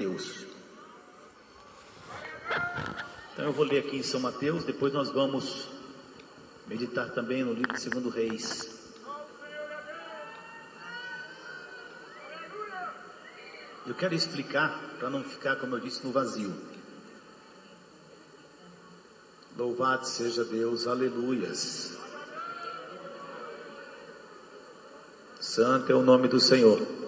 Deus. Então eu vou ler aqui em São Mateus, depois nós vamos meditar também no livro de 2 Reis. Eu quero explicar, para não ficar, como eu disse, no vazio. Louvado seja Deus, aleluias. Santo é o nome do Senhor.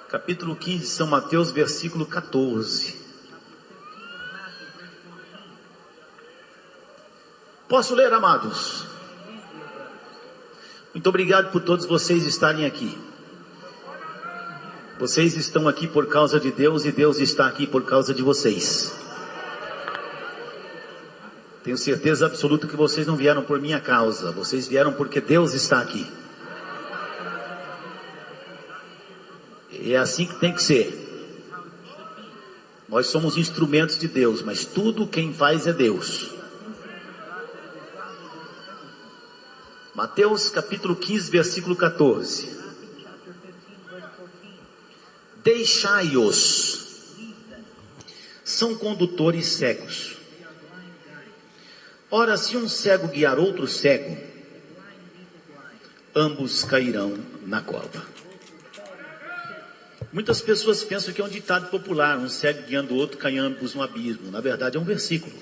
Capítulo 15 de São Mateus, versículo 14. Posso ler, amados? Muito obrigado por todos vocês estarem aqui. Vocês estão aqui por causa de Deus e Deus está aqui por causa de vocês. Tenho certeza absoluta que vocês não vieram por minha causa, vocês vieram porque Deus está aqui. É assim que tem que ser. Nós somos instrumentos de Deus, mas tudo quem faz é Deus. Mateus capítulo 15, versículo 14. Deixai-os, são condutores cegos. Ora, se um cego guiar outro cego, ambos cairão na cova. Muitas pessoas pensam que é um ditado popular, um cego guiando o outro, cai ambos no abismo. Na verdade é um versículo.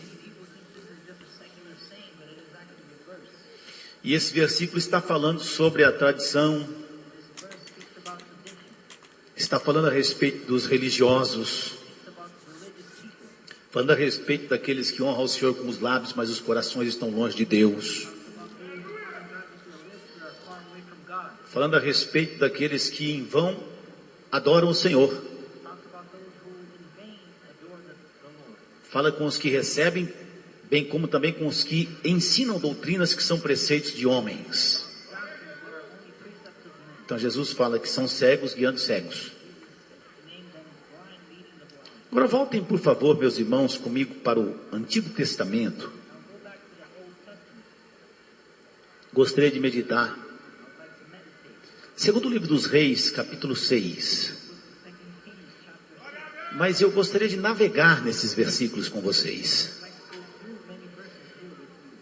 E esse versículo está falando sobre a tradição, está falando a respeito dos religiosos, falando a respeito daqueles que honram o Senhor com os lábios, mas os corações estão longe de Deus. Falando a respeito daqueles que em vão adoram o Senhor. Fala com os que recebem, bem como também com os que ensinam doutrinas que são preceitos de homens. Então Jesus fala que são cegos guiando cegos. Agora voltem por favor, meus irmãos, comigo para o Antigo Testamento. Gostaria de meditar. Segundo o livro dos Reis, capítulo 6. Mas eu gostaria de navegar nesses versículos com vocês.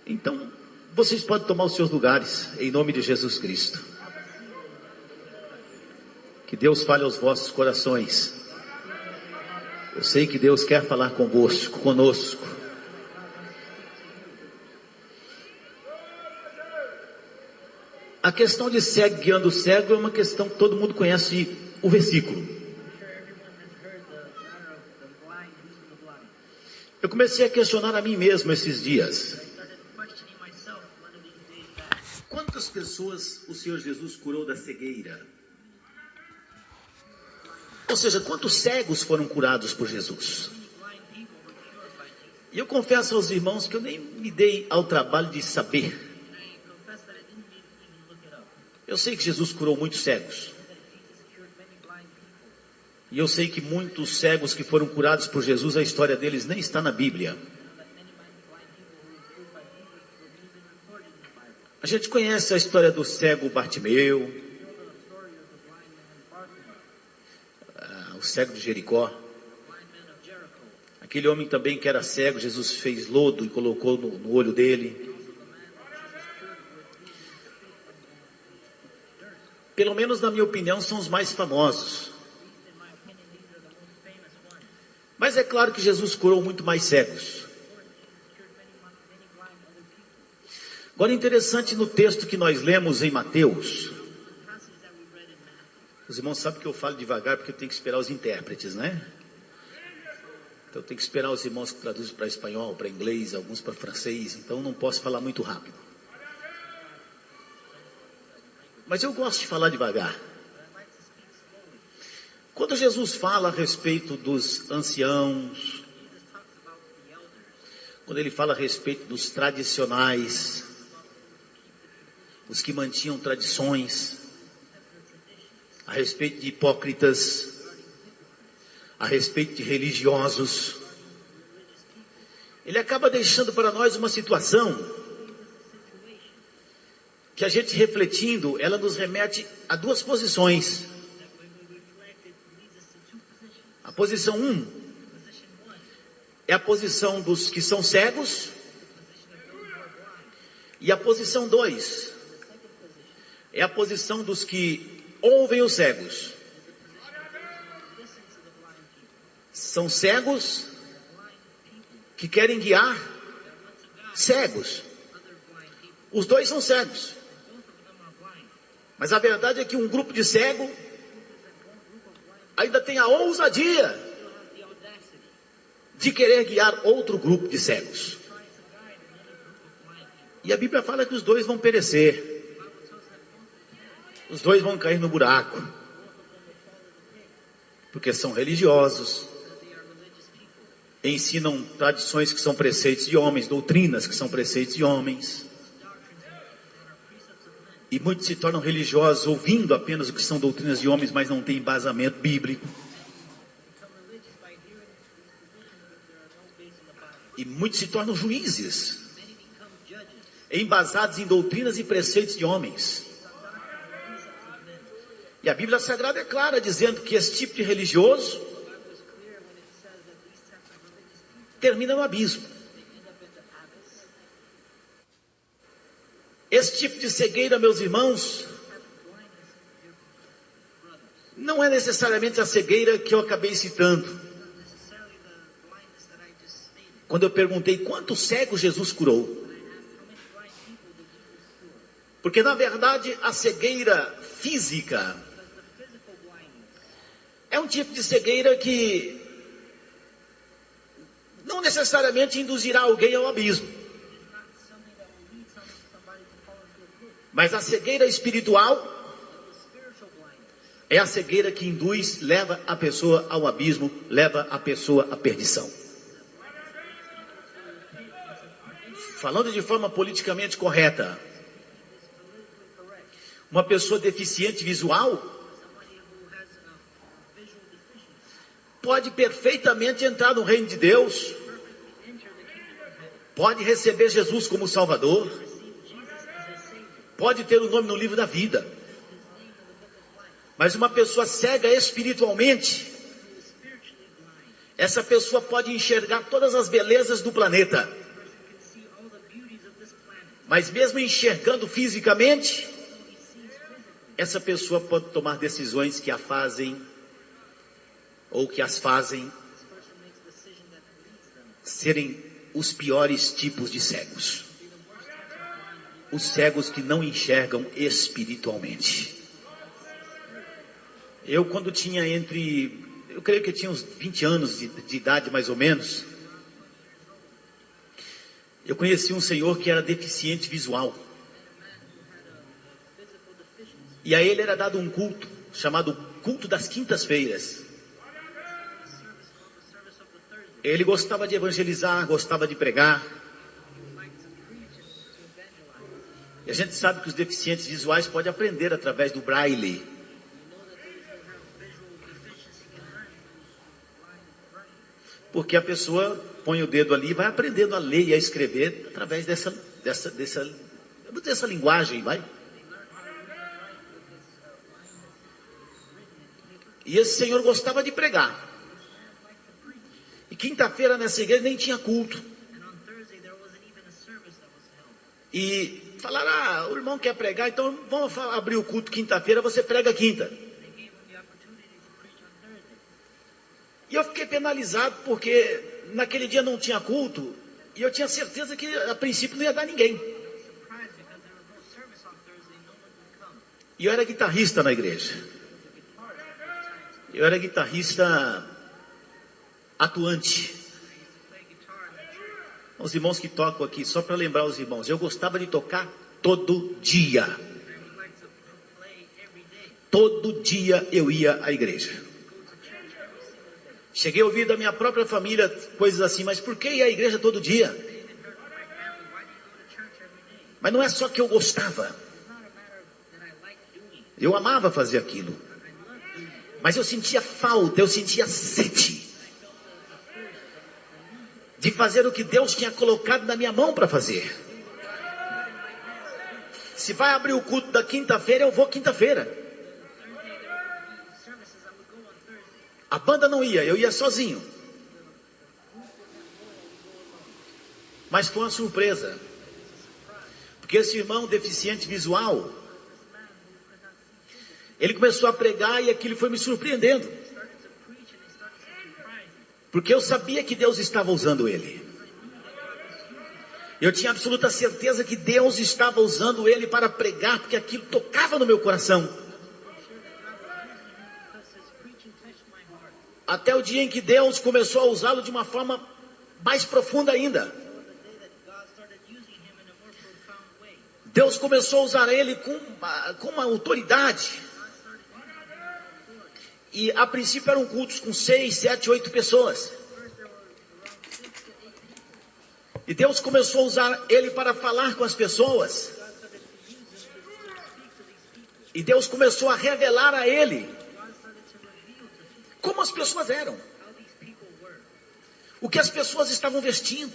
Então, vocês podem tomar os seus lugares, em nome de Jesus Cristo. Que Deus fale aos vossos corações. Eu sei que Deus quer falar convosco, conosco. A questão de cego guiando cego é uma questão que todo mundo conhece o versículo. Eu comecei a questionar a mim mesmo esses dias. Quantas pessoas o Senhor Jesus curou da cegueira? Ou seja, quantos cegos foram curados por Jesus? E eu confesso aos irmãos que eu nem me dei ao trabalho de saber. Eu sei que Jesus curou muitos cegos. E eu sei que muitos cegos que foram curados por Jesus, a história deles nem está na Bíblia. A gente conhece a história do cego Bartimeu, o cego de Jericó. Aquele homem também que era cego, Jesus fez lodo e colocou no olho dele. Pelo menos na minha opinião são os mais famosos. Mas é claro que Jesus curou muito mais cegos. Agora interessante no texto que nós lemos em Mateus. Os irmãos sabem que eu falo devagar porque eu tenho que esperar os intérpretes, né? Então eu tenho que esperar os irmãos que traduzem para espanhol, para inglês, alguns para francês. Então não posso falar muito rápido. Mas eu gosto de falar devagar. Quando Jesus fala a respeito dos anciãos, quando ele fala a respeito dos tradicionais, os que mantinham tradições, a respeito de hipócritas, a respeito de religiosos, ele acaba deixando para nós uma situação que a gente refletindo, ela nos remete a duas posições. A posição 1 é a posição dos que são cegos. E a posição 2 é a posição dos que ouvem os cegos. São cegos que querem guiar cegos. Os dois são cegos. Mas a verdade é que um grupo de cego ainda tem a ousadia de querer guiar outro grupo de cegos. E a Bíblia fala que os dois vão perecer. Os dois vão cair no buraco. Porque são religiosos. Ensinam tradições que são preceitos de homens, doutrinas que são preceitos de homens. E muitos se tornam religiosos ouvindo apenas o que são doutrinas de homens, mas não tem embasamento bíblico. E muitos se tornam juízes, embasados em doutrinas e preceitos de homens. E a Bíblia Sagrada é clara, dizendo que esse tipo de religioso termina no abismo. Esse tipo de cegueira, meus irmãos, não é necessariamente a cegueira que eu acabei citando. Quando eu perguntei quantos cegos Jesus curou. Porque na verdade a cegueira física é um tipo de cegueira que não necessariamente induzirá alguém ao abismo. Mas a cegueira espiritual é a cegueira que induz, leva a pessoa ao abismo, leva a pessoa à perdição. Falando de forma politicamente correta, uma pessoa deficiente visual pode perfeitamente entrar no reino de Deus, pode receber Jesus como Salvador, pode ter o nome no livro da vida. Mas uma pessoa cega espiritualmente, essa pessoa pode enxergar todas as belezas do planeta, mas mesmo enxergando fisicamente, essa pessoa pode tomar decisões que a fazem, ou que as fazem, serem os piores tipos de cegos. Os cegos que não enxergam espiritualmente. Eu quando tinha eu creio que eu tinha uns 20 anos de idade mais ou menos, eu conheci um senhor que era deficiente visual. E a ele era dado um culto, chamado culto das quintas-feiras. Ele gostava de evangelizar, gostava de pregar. E a gente sabe que os deficientes visuais podem aprender através do braille. Porque a pessoa põe o dedo ali e vai aprendendo a ler e a escrever através dessa linguagem, vai. E esse senhor gostava de pregar. E quinta-feira nessa igreja nem tinha culto. E falaram, o irmão quer pregar, então vamos abrir o culto quinta-feira, você prega quinta. E eu fiquei penalizado porque naquele dia não tinha culto. E eu tinha certeza que a princípio não ia dar ninguém. E eu era guitarrista na igreja. Eu era guitarrista atuante. Os irmãos que tocam aqui, só para lembrar os irmãos, eu gostava de tocar todo dia. Todo dia eu ia à igreja. Cheguei a ouvir da minha própria família coisas assim, mas por que ir à igreja todo dia? Mas não é só que eu gostava. Eu amava fazer aquilo. Mas eu sentia falta, eu sentia sede de fazer o que Deus tinha colocado na minha mão para fazer. Se vai abrir o culto da quinta-feira, eu vou quinta-feira. A banda não ia, eu ia sozinho. Mas foi uma surpresa. Porque esse irmão deficiente visual, ele começou a pregar e aquilo foi me surpreendendo. Porque eu sabia que Deus estava usando ele. Eu tinha absoluta certeza que Deus estava usando ele para pregar, porque aquilo tocava no meu coração. Até o dia em que Deus começou a usá-lo de uma forma mais profunda ainda. Deus começou a usar ele com uma autoridade. E a princípio eram cultos com 6, 7, 8 pessoas. E Deus começou a usar ele para falar com as pessoas. E Deus começou a revelar a ele como as pessoas eram. O que as pessoas estavam vestindo.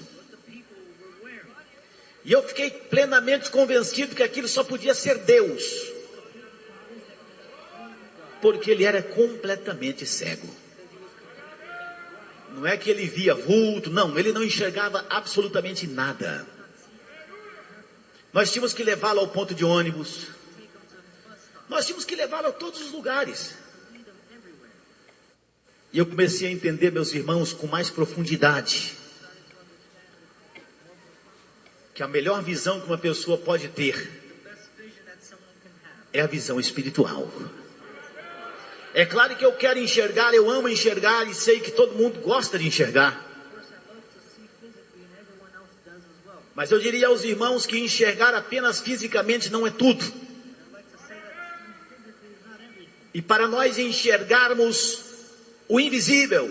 E eu fiquei plenamente convencido que aquilo só podia ser Deus. Porque ele era completamente cego. Não é que ele via vulto, não, ele não enxergava absolutamente nada. Nós tínhamos que levá-lo ao ponto de ônibus. Nós tínhamos que levá-lo a todos os lugares. E eu comecei a entender, meus irmãos, com mais profundidade, que a melhor visão que uma pessoa pode ter é a visão espiritual. É claro que eu quero enxergar, eu amo enxergar e sei que todo mundo gosta de enxergar. Mas eu diria aos irmãos que enxergar apenas fisicamente não é tudo. E para nós enxergarmos o invisível,